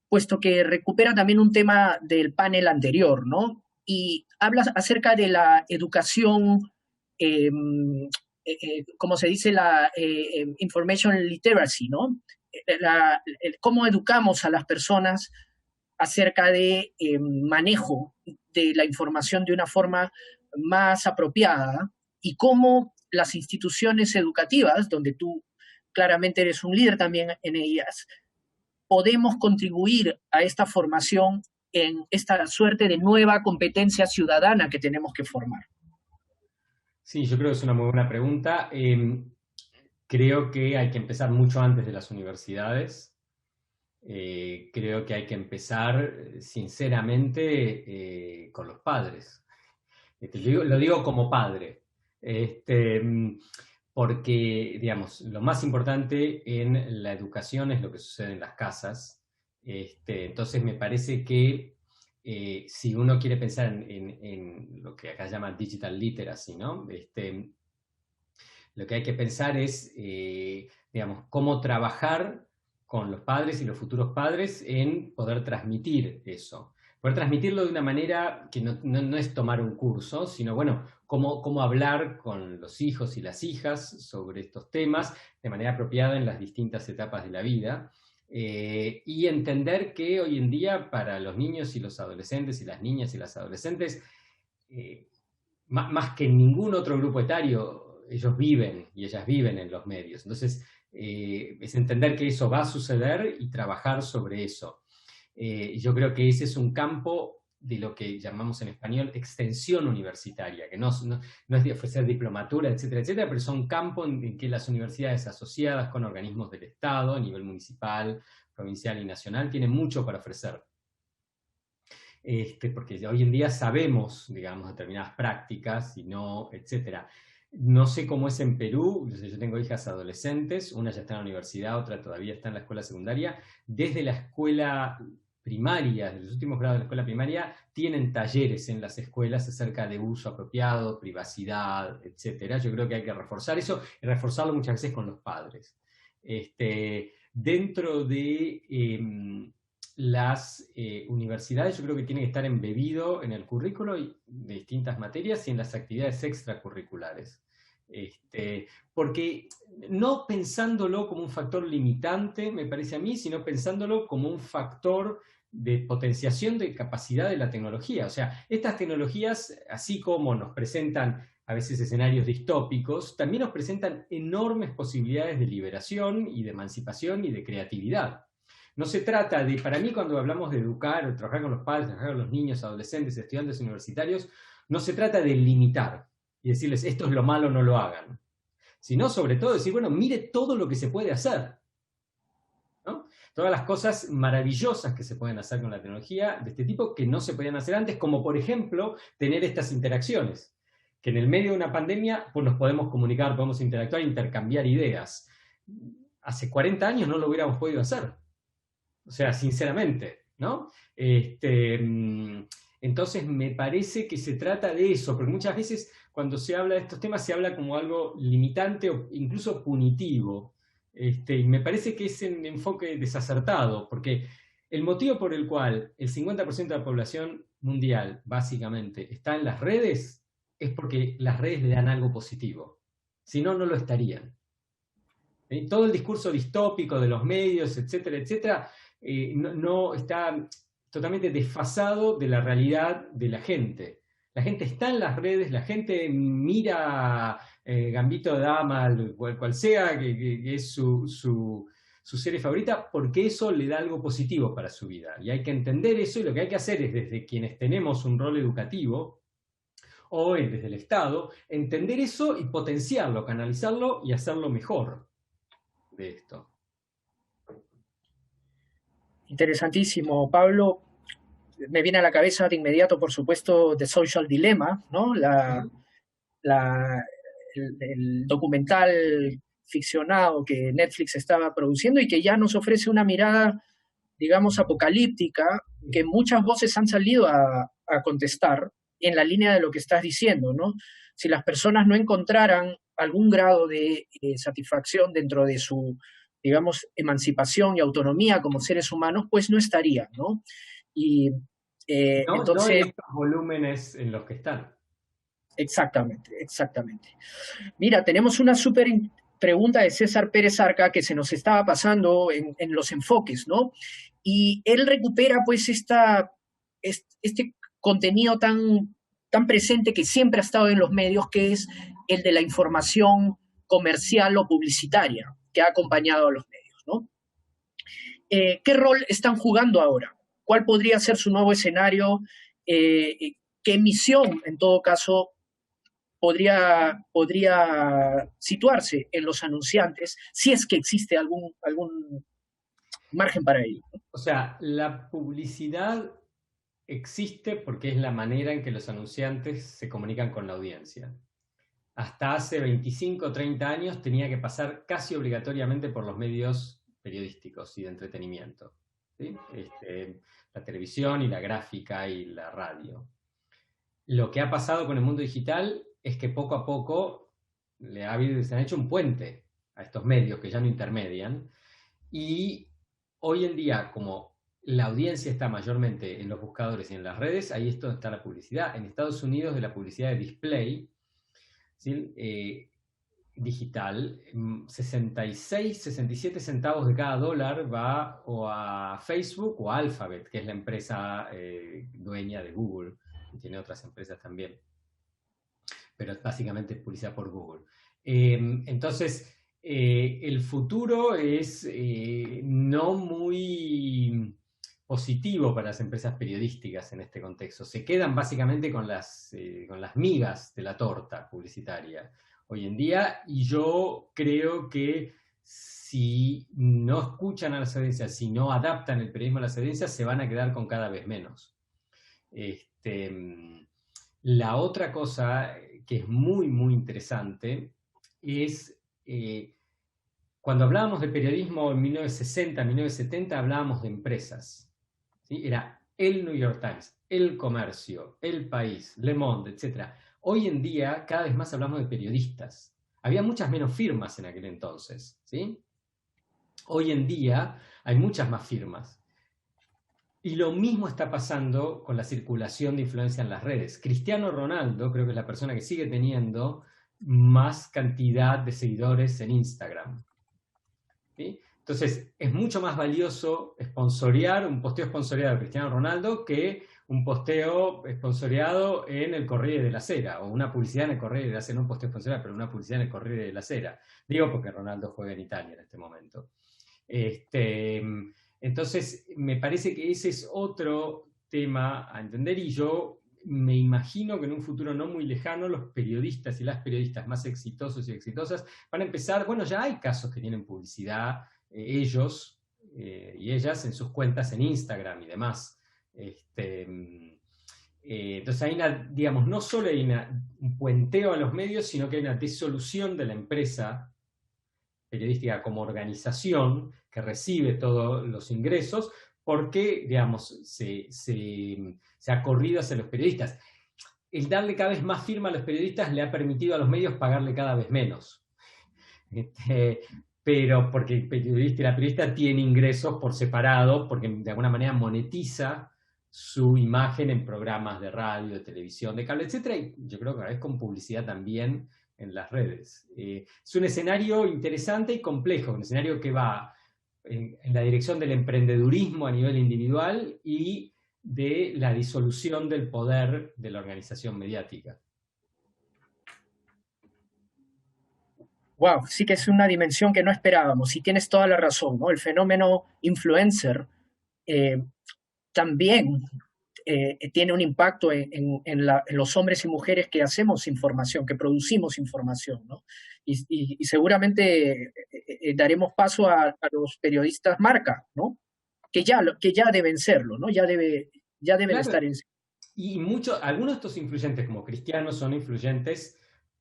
puesto que recupera también un tema del panel anterior, ¿no? Y habla acerca de la educación, como se dice, la information literacy, ¿no? Cómo educamos a las personas acerca de manejo de la información de una forma más apropiada y cómo las instituciones educativas, donde tú claramente eres un líder también en ellas, podemos contribuir a esta formación en esta suerte de nueva competencia ciudadana que tenemos que formar. Sí, yo creo que es una muy buena pregunta. Creo que hay que empezar mucho antes de las universidades. Creo que hay que empezar, sinceramente, con los padres. Lo digo como padre. Porque, digamos, lo más importante en la educación es lo que sucede en las casas. Entonces me parece que si uno quiere pensar en lo que acá llaman digital literacy, ¿no? Lo que hay que pensar es, digamos, cómo trabajar con los padres y los futuros padres en poder transmitir eso. Poder transmitirlo de una manera que no es tomar un curso, sino, bueno, cómo hablar con los hijos y las hijas sobre estos temas de manera apropiada en las distintas etapas de la vida. Y entender que hoy en día para los niños y los adolescentes y las niñas y las adolescentes, más que en ningún otro grupo etario, ellos viven y ellas viven en los medios. Entonces, es entender que eso va a suceder y trabajar sobre eso. Yo creo que ese es un campo de lo que llamamos en español extensión universitaria, que no es de ofrecer diplomatura, etcétera, etcétera, pero son campos en que las universidades asociadas con organismos del Estado, a nivel municipal, provincial y nacional, tienen mucho para ofrecer. Porque hoy en día sabemos, digamos, determinadas prácticas, y no, etcétera. No sé cómo es en Perú, yo tengo hijas adolescentes, una ya está en la universidad, otra todavía está en la escuela secundaria. Desde la escuela primaria, desde los últimos grados de la escuela primaria, tienen talleres en las escuelas acerca de uso apropiado, privacidad, etcétera. Yo creo que hay que reforzar eso, y reforzarlo muchas veces con los padres. Dentro de las universidades, yo creo que tiene que estar embebido en el currículo de distintas materias y en las actividades extracurriculares. Porque no pensándolo como un factor limitante, me parece a mí, sino pensándolo como un factor de potenciación de capacidad de la tecnología. O sea, estas tecnologías, así como nos presentan a veces escenarios distópicos, también nos presentan enormes posibilidades de liberación y de emancipación y de creatividad. No se trata de, para mí cuando hablamos de educar, o trabajar con los padres, trabajar con los niños, adolescentes, estudiantes universitarios, no se trata de limitar y decirles esto es lo malo, no lo hagan. Sino sobre todo decir, bueno, mire todo lo que se puede hacer, ¿no? Todas las cosas maravillosas que se pueden hacer con la tecnología de este tipo que no se podían hacer antes, como por ejemplo tener estas interacciones, que en el medio de una pandemia pues nos podemos comunicar, podemos interactuar, intercambiar ideas. Hace 40 años no lo hubiéramos podido hacer. O sea, sinceramente, ¿no? Entonces me parece que se trata de eso, porque muchas veces cuando se habla de estos temas se habla como algo limitante o incluso punitivo. Y me parece que es un enfoque desacertado, porque el motivo por el cual el 50% de la población mundial básicamente está en las redes es porque las redes le dan algo positivo. Si no, no lo estarían. Todo el discurso distópico de los medios, etcétera, etcétera, no está totalmente desfasado de la realidad de la gente. La gente está en las redes, la gente mira Gambito de Dama, cual sea que es su serie favorita, porque eso le da algo positivo para su vida. Y hay que entender eso, y lo que hay que hacer es, desde quienes tenemos un rol educativo, o desde el Estado, entender eso y potenciarlo, canalizarlo y hacerlo mejor de esto. Interesantísimo, Pablo. Me viene a la cabeza de inmediato, por supuesto, The Social Dilemma, ¿no? El documental ficcionado que Netflix estaba produciendo y que ya nos ofrece una mirada, digamos, apocalíptica, que muchas voces han salido a contestar, en la línea de lo que estás diciendo, ¿no? Si las personas no encontraran algún grado de satisfacción dentro de su, digamos, emancipación y autonomía como seres humanos, pues no estarían, ¿no? Y No, no en entonces, estos volúmenes en los que están. exactamente, exactamente. Mira, tenemos una súper pregunta de César Pérez Arca que se nos estaba pasando en los enfoques, ¿no? Y él recupera pues este contenido tan presente que siempre ha estado en los medios, que es el de la información comercial o publicitaria que ha acompañado a los medios, ¿no? ¿Qué rol están jugando ahora? ¿Cuál podría ser su nuevo escenario? ¿Qué misión, en todo caso, podría situarse en los anunciantes, si es que existe algún margen para ello? O sea, la publicidad existe porque es la manera en que los anunciantes se comunican con la audiencia. Hasta hace 25 o 30 años tenía que pasar casi obligatoriamente por los medios periodísticos y de entretenimiento, ¿sí? La televisión y la gráfica y la radio. Lo que ha pasado con el mundo digital es que poco a poco se han hecho un puente a estos medios que ya no intermedian, y hoy en día, como la audiencia está mayormente en los buscadores y en las redes, ahí es donde está la publicidad. En Estados Unidos, de la publicidad de display, ¿sí? Digital, 66, 67 centavos de cada dólar va o a Facebook o a Alphabet, que es la empresa dueña de Google, y tiene otras empresas también, pero básicamente es publicidad por Google. Entonces, el futuro es no muy positivo para las empresas periodísticas en este contexto. Se quedan básicamente con las migas de la torta publicitaria hoy en día, y yo creo que si no escuchan a las audiencias, si no adaptan el periodismo a las audiencias, se van a quedar con cada vez menos. La otra cosa que es muy, muy interesante es cuando hablábamos de periodismo en 1960, 1970, hablábamos de empresas, ¿sí? Era el New York Times, el Comercio, el País, Le Monde, etc. Hoy en día cada vez más hablamos de periodistas. Había muchas menos firmas en aquel entonces, ¿sí? Hoy en día hay muchas más firmas. Y lo mismo está pasando con la circulación de influencia en las redes. Cristiano Ronaldo creo que es la persona que sigue teniendo más cantidad de seguidores en Instagram, ¿sí? Entonces, es mucho más valioso sponsorear un posteo sponsoreado de Cristiano Ronaldo que un posteo sponsoreado en el Corriere della Sera, o una publicidad en el Corriere della Sera, no un posteo sponsoreado, pero una publicidad en el Corriere della Sera. Digo porque Ronaldo juega en Italia en este momento. Entonces, me parece que ese es otro tema a entender, y yo me imagino que en un futuro no muy lejano los periodistas y las periodistas más exitosos y exitosas van a empezar, bueno, ya hay casos que tienen publicidad ellos y ellas en sus cuentas en Instagram y demás. Entonces hay digamos, no solo hay un puenteo a los medios, sino que hay una disolución de la empresa periodística como organización que recibe todos los ingresos, porque, digamos, se ha corrido hacia los periodistas. El darle cada vez más firma a los periodistas le ha permitido a los medios pagarle cada vez menos. Pero porque el periodista y la periodista tiene ingresos por separado, porque de alguna manera monetiza su imagen en programas de radio, de televisión, de cable, etc. Y yo creo que cada vez con publicidad también en las redes. Es un escenario interesante y complejo, un escenario que va en la dirección del emprendedurismo a nivel individual y de la disolución del poder de la organización mediática. Wow, sí que es una dimensión que no esperábamos, y tienes toda la razón, ¿no? El fenómeno influencer también tiene un impacto en los hombres y mujeres que hacemos información, que producimos información, ¿no? Y seguramente daremos paso a los periodistas marca, ¿no? Que ya deben serlo, ¿no? Ya deben claro, estar en... Y algunos de estos influyentes, como Cristiano, son influyentes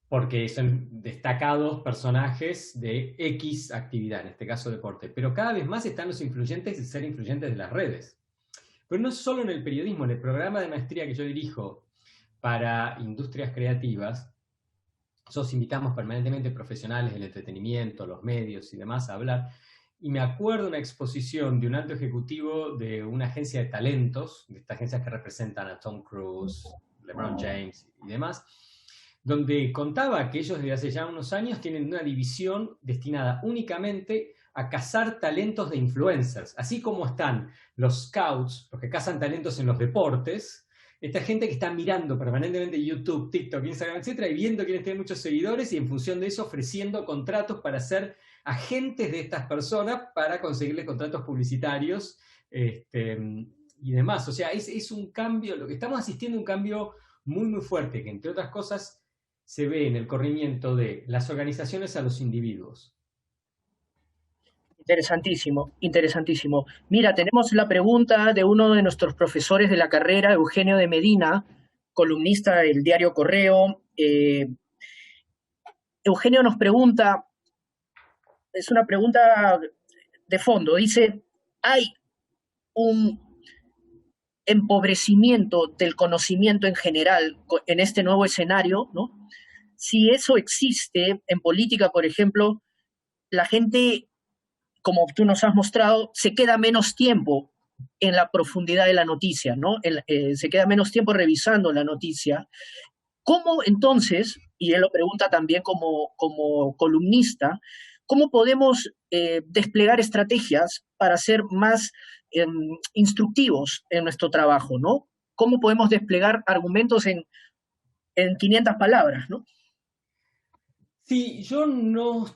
porque son destacados personajes de X actividad, en este caso deporte. Pero cada vez más están los influyentes de ser influyentes de las redes. Pero no solo en el periodismo, en el programa de maestría que yo dirijo para industrias creativas, nosotros invitamos permanentemente profesionales del entretenimiento, los medios y demás a hablar, y me acuerdo una exposición de un alto ejecutivo de una agencia de talentos, de estas agencias que representan a Tom Cruise, LeBron James y demás, donde contaba que ellos desde hace ya unos años tienen una división destinada únicamente a cazar talentos de influencers. Así como están los scouts, los que cazan talentos en los deportes, esta gente que está mirando permanentemente YouTube, TikTok, Instagram, etcétera, y viendo quiénes tienen muchos seguidores y en función de eso ofreciendo contratos para ser agentes de estas personas para conseguirles contratos publicitarios y demás. O sea, es un cambio, lo que estamos asistiendo a un cambio muy, muy fuerte, que entre otras cosas se ve en el corrimiento de las organizaciones a los individuos. Interesantísimo, interesantísimo. Mira, tenemos la pregunta de uno de nuestros profesores de la carrera, Eugenio de Medina, columnista del diario Correo. Eugenio nos pregunta, es una pregunta de fondo, dice, ¿hay un empobrecimiento del conocimiento en general en este nuevo escenario, ¿no? Si eso existe en política, por ejemplo, la gente, como tú nos has mostrado, se queda menos tiempo en la profundidad de la noticia, ¿no? Se queda menos tiempo revisando la noticia. ¿Cómo entonces, y él lo pregunta también como columnista, cómo podemos desplegar estrategias para ser más instructivos en nuestro trabajo, ¿no? ¿Cómo podemos desplegar argumentos en 500 palabras, ¿no? Sí, yo no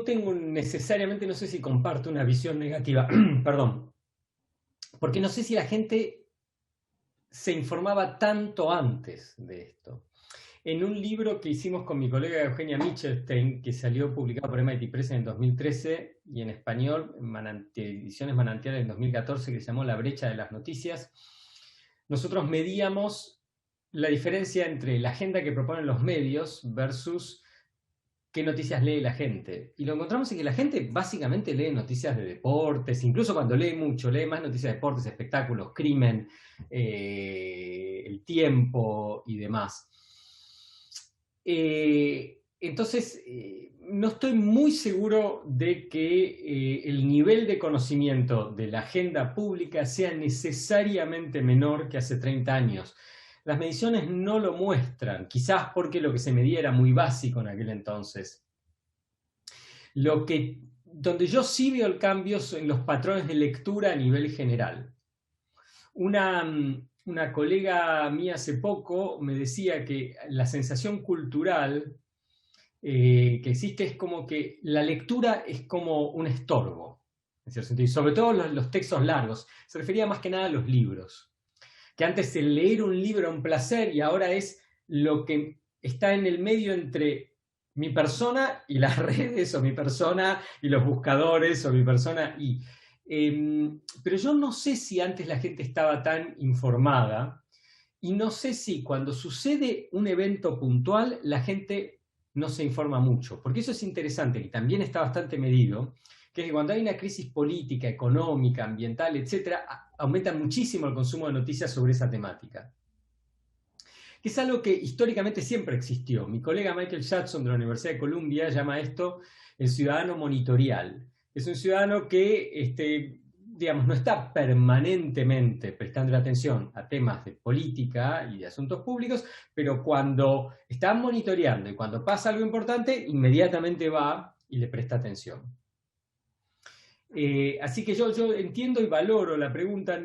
tengo necesariamente, no sé si comparto una visión negativa, perdón, porque no sé si la gente se informaba tanto antes de esto. En un libro que hicimos con mi colega Eugenia Michelstein, que salió publicado por MIT Press en 2013 y en español, Ediciones Manantiales en 2014, que se llamó La brecha de las noticias, nosotros medíamos la diferencia entre la agenda que proponen los medios versus qué noticias lee la gente. Y lo encontramos en que la gente básicamente lee noticias de deportes, incluso cuando lee mucho, lee más noticias de deportes, espectáculos, crimen, el tiempo y demás. Entonces, no estoy muy seguro de que el nivel de conocimiento de la agenda pública sea necesariamente menor que hace 30 años. Las mediciones no lo muestran, quizás porque lo que se medía era muy básico en aquel entonces. Donde yo sí veo el cambio son en los patrones de lectura a nivel general. Una colega mía hace poco me decía que la sensación cultural que existe es como que la lectura es como un estorbo, en cierto sentido, y sobre todo los textos largos. Se refería más que nada a los libros. Que antes el leer un libro era un placer y ahora es lo que está en el medio entre mi persona y las redes, o mi persona y los buscadores, o mi persona y... pero yo no sé si antes la gente estaba tan informada y no sé si cuando sucede un evento puntual la gente no se informa mucho, porque eso es interesante y también está bastante medido, que es que cuando hay una crisis política, económica, ambiental, etcétera, aumenta muchísimo el consumo de noticias sobre esa temática. Que es algo que históricamente siempre existió. Mi colega Michael Jackson de la Universidad de Columbia llama esto el ciudadano monitorial. Es un ciudadano que, digamos, no está permanentemente prestando atención a temas de política y de asuntos públicos, pero cuando está monitoreando y cuando pasa algo importante, inmediatamente va y le presta atención. Así que yo entiendo y valoro la pregunta.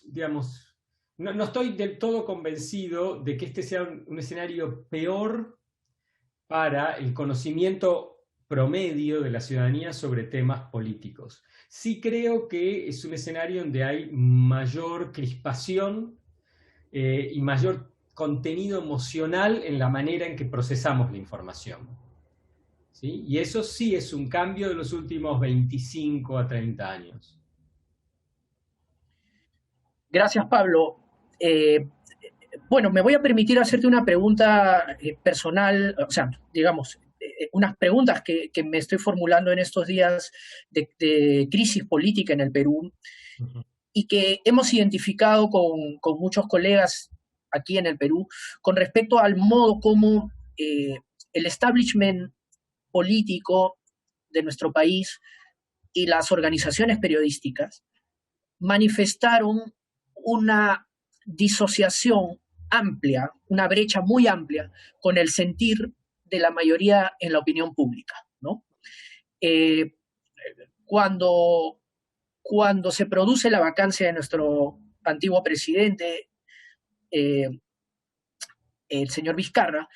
Digamos, no estoy del todo convencido de que este sea un escenario peor para el conocimiento promedio de la ciudadanía sobre temas políticos. Sí creo que es un escenario donde hay mayor crispación y mayor contenido emocional en la manera en que procesamos la información. ¿Sí? Y eso sí es un cambio de los últimos 25 a 30 años. Gracias, Pablo. Bueno, me voy a permitir hacerte una pregunta personal, o sea, digamos, unas preguntas que me estoy formulando en estos días de crisis política en el Perú y que hemos identificado con muchos colegas aquí en el Perú con respecto al modo como el establishment político de nuestro país y las organizaciones periodísticas manifestaron una disociación amplia, una brecha muy amplia con el sentir de la mayoría en la opinión pública, ¿no? Eh, cuando, cuando se produce la vacancia de nuestro antiguo presidente, eh, el señor Vizcarra,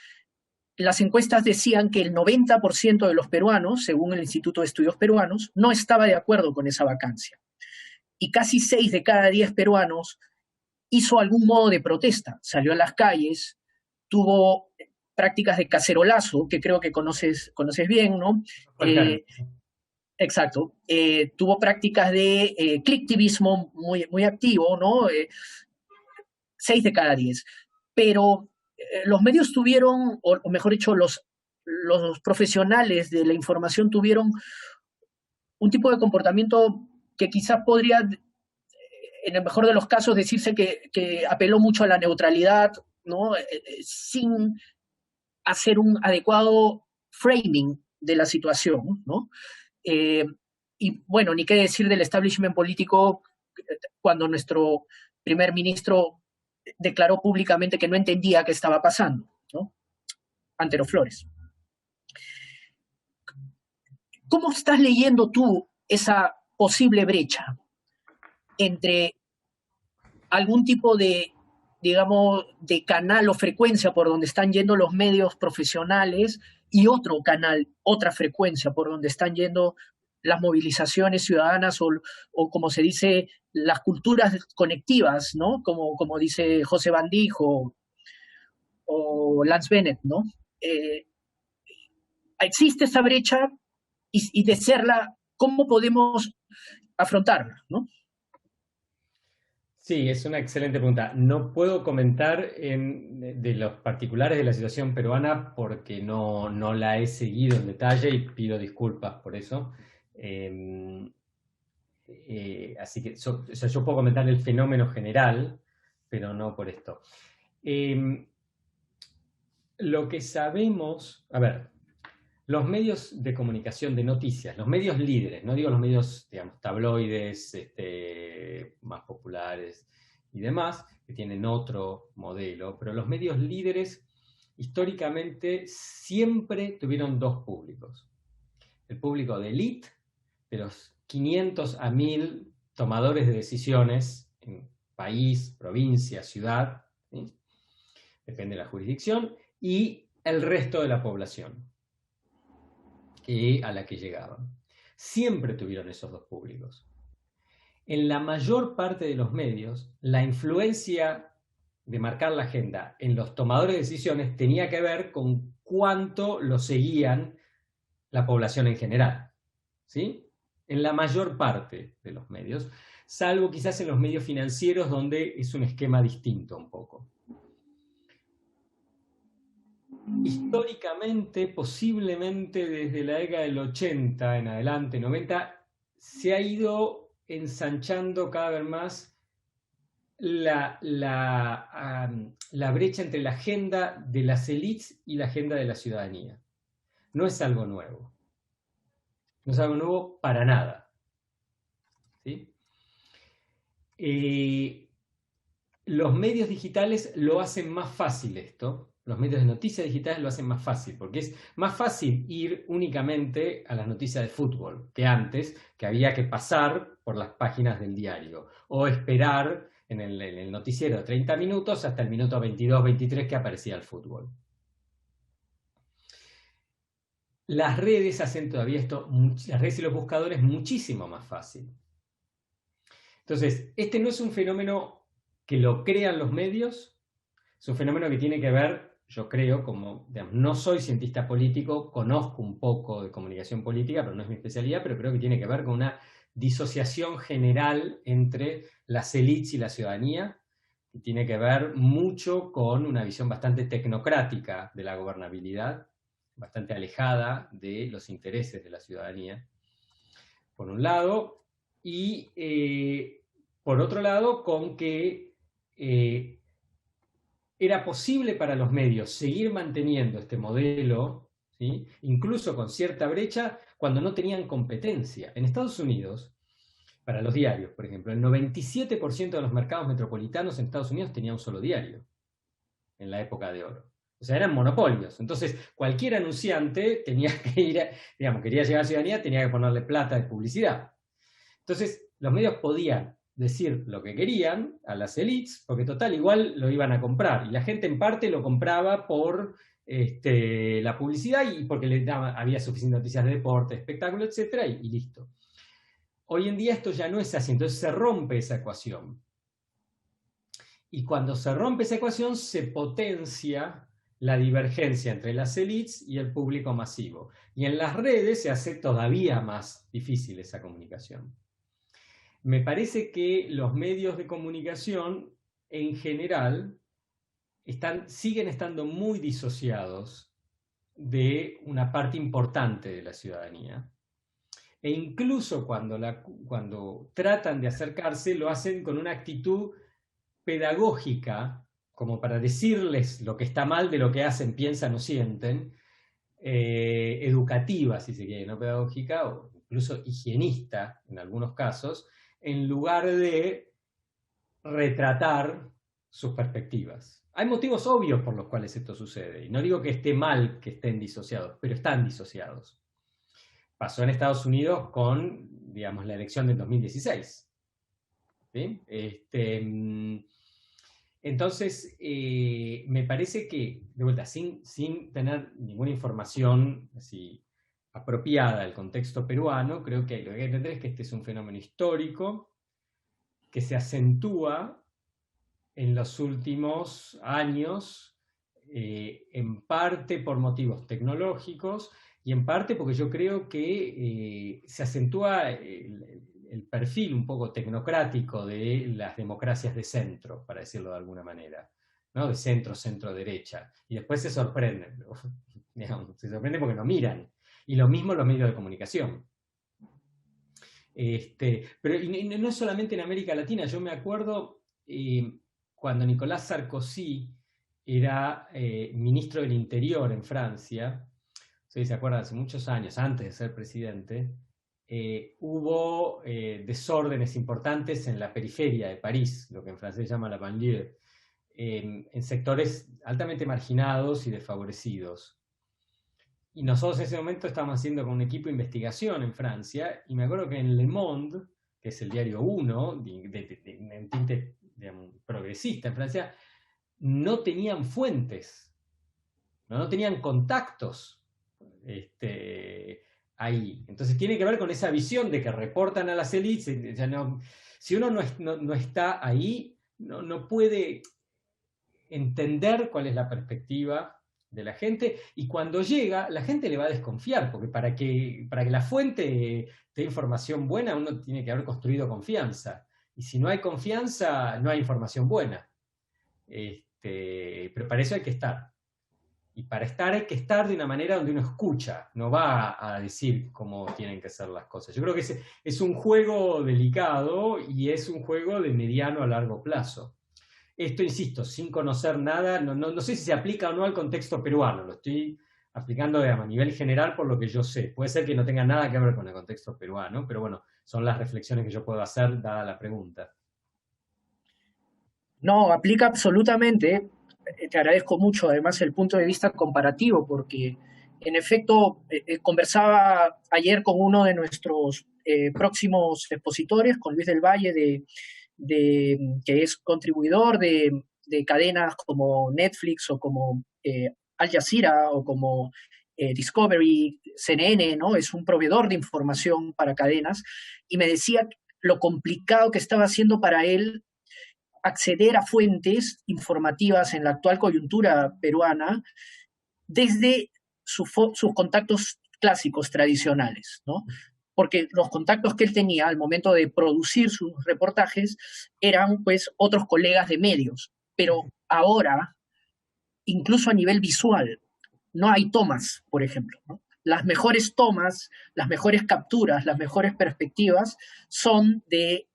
las encuestas decían que el 90% de los peruanos, según el Instituto de Estudios Peruanos, no estaba de acuerdo con esa vacancia. Y casi 6 de cada 10 peruanos hizo algún modo de protesta, salió a las calles, tuvo prácticas de cacerolazo, que creo que conoces bien, ¿no? Exacto. Tuvo prácticas de clicktivismo muy activo, ¿no? 6 de cada 10. Pero los medios tuvieron, o mejor dicho, los profesionales de la información tuvieron un tipo de comportamiento que quizás podría, en el mejor de los casos, decirse que apeló mucho a la neutralidad, ¿no? Sin hacer un adecuado framing de la situación, ¿no? Y bueno, ni qué decir del establishment político cuando nuestro primer ministro declaró públicamente que no entendía qué estaba pasando, ¿no? Antero Flores. ¿Cómo estás leyendo tú esa posible brecha entre algún tipo de, digamos, de canal o frecuencia por donde están yendo los medios profesionales y otro canal, otra frecuencia por donde están yendo las movilizaciones ciudadanas o como se dice, las culturas conectivas, ¿no? Como dice José Bandijo o Lance Bennett, ¿no? Existe esa brecha y de serla, ¿cómo podemos afrontarla, ¿no? Sí, es una excelente pregunta. No puedo comentar de los particulares de la situación peruana porque no la he seguido en detalle y pido disculpas por eso. Así que o sea, yo puedo comentar el fenómeno general, pero no por esto. Lo que sabemos, a ver, los medios de comunicación de noticias, los medios líderes, no digo los medios, digamos, tabloides, más populares y demás, que tienen otro modelo, pero los medios líderes históricamente siempre tuvieron dos públicos. El público de élite, de los 500 a 1000 tomadores de decisiones en país, provincia, ciudad, ¿sí? Depende de la jurisdicción, y el resto de la población a la que llegaban. Siempre tuvieron esos dos públicos. En la mayor parte de los medios, la influencia de marcar la agenda en los tomadores de decisiones tenía que ver con cuánto lo seguían la población en general, ¿sí? En la mayor parte de los medios, salvo quizás en los medios financieros donde es un esquema distinto un poco. Históricamente, posiblemente desde la década del 80 en adelante, 90, se ha ido ensanchando cada vez más la brecha entre la agenda de las élites y la agenda de la ciudadanía. No es algo nuevo. No es algo nuevo para nada. ¿Sí? Los medios digitales lo hacen más fácil esto. Los medios de noticias digitales lo hacen más fácil, porque es más fácil ir únicamente a las noticias de fútbol que antes, que había que pasar por las páginas del diario o esperar en el noticiero 30 minutos hasta el minuto 22, 23 que aparecía el fútbol. Las redes hacen todavía esto, las redes y los buscadores, muchísimo más fácil. Entonces, este no es un fenómeno que lo crean los medios, es un fenómeno que tiene que ver, yo creo, como, digamos, no soy cientista político, conozco un poco de comunicación política, pero no es mi especialidad, pero creo que tiene que ver con una disociación general entre las élites y la ciudadanía, que tiene que ver mucho con una visión bastante tecnocrática de la gobernabilidad, bastante alejada de los intereses de la ciudadanía, por un lado, y por otro lado, con que era posible para los medios seguir manteniendo este modelo, ¿sí? Incluso con cierta brecha, cuando no tenían competencia. En Estados Unidos, para los diarios, por ejemplo, el 97% de los mercados metropolitanos en Estados Unidos tenía un solo diario en la época de oro. O sea, eran monopolios. Entonces, cualquier anunciante tenía que ir, digamos, quería llegar a la ciudadanía, tenía que ponerle plata de publicidad. Entonces, los medios podían decir lo que querían a las élites, porque total, igual lo iban a comprar. Y la gente en parte lo compraba por la publicidad y porque había suficientes noticias de deporte, espectáculo, etcétera, y listo. Hoy en día esto ya no es así, entonces se rompe esa ecuación. Y cuando se rompe esa ecuación, se potencia la divergencia entre las élites y el público masivo. Y en las redes se hace todavía más difícil esa comunicación. Me parece que los medios de comunicación, en general, siguen estando muy disociados de una parte importante de la ciudadanía. E incluso cuando tratan de acercarse, lo hacen con una actitud pedagógica, como para decirles lo que está mal de lo que hacen, piensan o sienten, educativa, si se quiere, no pedagógica, o incluso higienista en algunos casos, en lugar de retratar sus perspectivas. Hay motivos obvios por los cuales esto sucede, y no digo que esté mal que estén disociados, pero están disociados. Pasó en Estados Unidos con, digamos, la elección del 2016. ¿Sí? Entonces, me parece que, de vuelta, sin tener ninguna información así apropiada del contexto peruano, creo que lo que hay que entender es que este es un fenómeno histórico que se acentúa en los últimos años, en parte por motivos tecnológicos y en parte porque yo creo que se acentúa el perfil un poco tecnocrático de las democracias de centro, para decirlo de alguna manera, ¿no? De centro, centro-derecha. Y después se sorprenden, digamos, se sorprenden porque no miran. Y lo mismo los medios de comunicación. Pero no es solamente en América Latina. Yo me acuerdo cuando Nicolás Sarkozy era ministro del Interior en Francia. Ustedes se acuerdan, hace muchos años, antes de ser presidente, hubo desórdenes importantes en la periferia de París, lo que en francés se llama la banlieue, en sectores altamente marginados y desfavorecidos. Y nosotros en ese momento estábamos haciendo con un equipo de investigación en Francia, y me acuerdo que en Le Monde, que es el diario 1, de tinte, digamos, progresista en Francia, no tenían fuentes, no tenían contactos ahí. Entonces tiene que ver con esa visión de que reportan a las élites. Si uno no está ahí, no puede entender cuál es la perspectiva de la gente, y cuando llega, la gente le va a desconfiar, porque para que la fuente dé información buena, uno tiene que haber construido confianza. Y si no hay confianza, no hay información buena. Pero para eso hay que estar. Y para estar hay que estar de una manera donde uno escucha, no va a decir cómo tienen que ser las cosas. Yo creo que es un juego delicado y es un juego de mediano a largo plazo. Esto, insisto, sin conocer nada, no sé si se aplica o no al contexto peruano, lo estoy aplicando a nivel general por lo que yo sé. Puede ser que no tenga nada que ver con el contexto peruano, pero bueno, son las reflexiones que yo puedo hacer dada la pregunta. No, aplica absolutamente. Te agradezco mucho además el punto de vista comparativo, porque en efecto conversaba ayer con uno de nuestros próximos expositores, con Luis del Valle, que es contribuidor de cadenas como Netflix o como Al Jazeera o como Discovery, CNN, ¿no? Es un proveedor de información para cadenas, y me decía lo complicado que estaba haciendo para él acceder a fuentes informativas en la actual coyuntura peruana desde sus contactos clásicos, tradicionales, ¿no? Porque los contactos que él tenía al momento de producir sus reportajes eran pues otros colegas de medios, pero ahora, incluso a nivel visual, no hay tomas, por ejemplo, ¿no? Las mejores tomas, las mejores capturas, las mejores perspectivas son de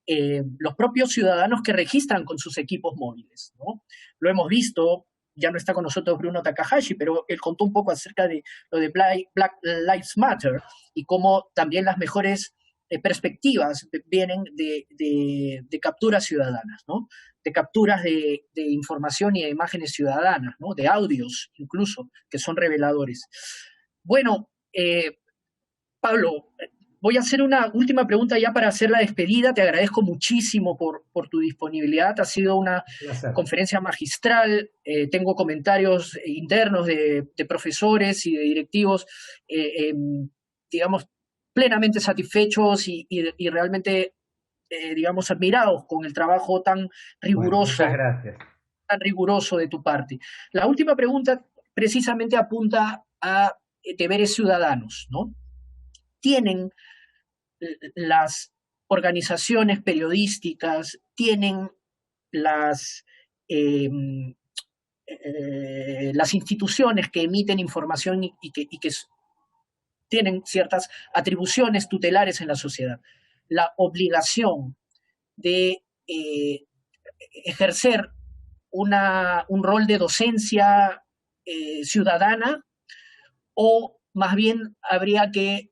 los propios ciudadanos que registran con sus equipos móviles, ¿no? Lo hemos visto ya no está con nosotros Bruno Takahashi, pero él contó un poco acerca de lo de Black Lives Matter y cómo también las mejores perspectivas vienen de capturas ciudadanas, ¿no? De capturas de información y de imágenes ciudadanas, ¿no? De audios incluso, que son reveladores. Bueno, Pablo, voy a hacer una última pregunta ya para hacer la despedida. Te agradezco muchísimo por tu disponibilidad. Ha sido una conferencia magistral. Tengo comentarios internos de profesores y de directivos, digamos, plenamente satisfechos y realmente, digamos, admirados con el trabajo tan riguroso, muchas gracias. Tan riguroso de tu parte. La última pregunta precisamente apunta a deberes ciudadanos, ¿no? Tienen las organizaciones periodísticas, tienen las instituciones que emiten información y que tienen ciertas atribuciones tutelares en la sociedad, la obligación de ejercer un rol de docencia ciudadana, o más bien habría que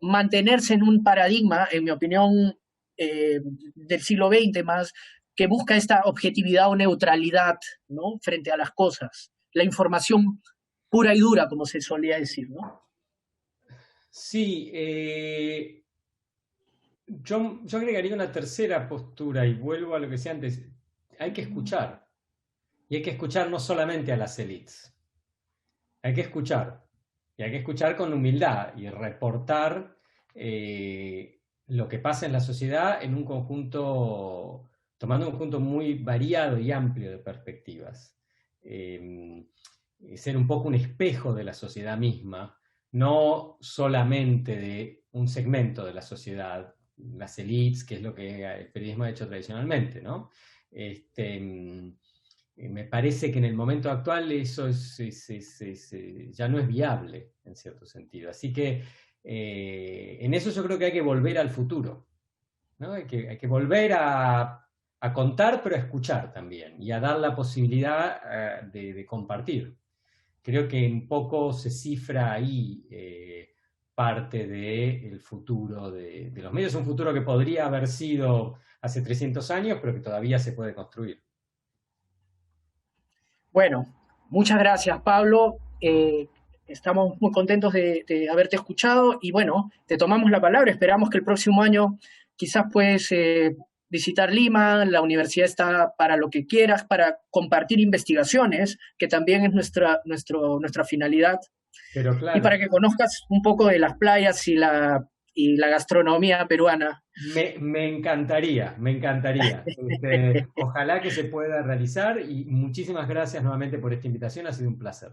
mantenerse en un paradigma, en mi opinión, del siglo XX más, que busca esta objetividad o neutralidad, ¿no?, frente a las cosas, la información pura y dura, como se solía decir, ¿no? Sí, yo agregaría una tercera postura y vuelvo a lo que decía antes. Hay que escuchar. Y hay que escuchar no solamente a las élites. Hay que escuchar. Y hay que escuchar con humildad y reportar lo que pasa en la sociedad en un conjunto, tomando un conjunto muy variado y amplio de perspectivas. Ser un poco un espejo de la sociedad misma, no solamente de un segmento de la sociedad, las élites, que es lo que el periodismo ha hecho tradicionalmente, ¿no? Me parece que en el momento actual eso ya no es viable, en cierto sentido. Así que en eso yo creo que hay que volver al futuro, ¿no? Hay que volver a contar, pero a escuchar también, y a dar la posibilidad de compartir. Creo que un poco se cifra ahí parte del futuro de los medios, un futuro que podría haber sido hace 300 años, pero que todavía se puede construir. Bueno, muchas gracias, Pablo. Estamos muy contentos de haberte escuchado y bueno, te tomamos la palabra. Esperamos que el próximo año quizás puedes visitar Lima. La universidad está para lo que quieras, para compartir investigaciones, que también es nuestra finalidad. Pero claro, y para que conozcas un poco de las playas y la gastronomía peruana. Me encantaría, me encantaría. Ojalá que se pueda realizar y muchísimas gracias nuevamente por esta invitación, ha sido un placer.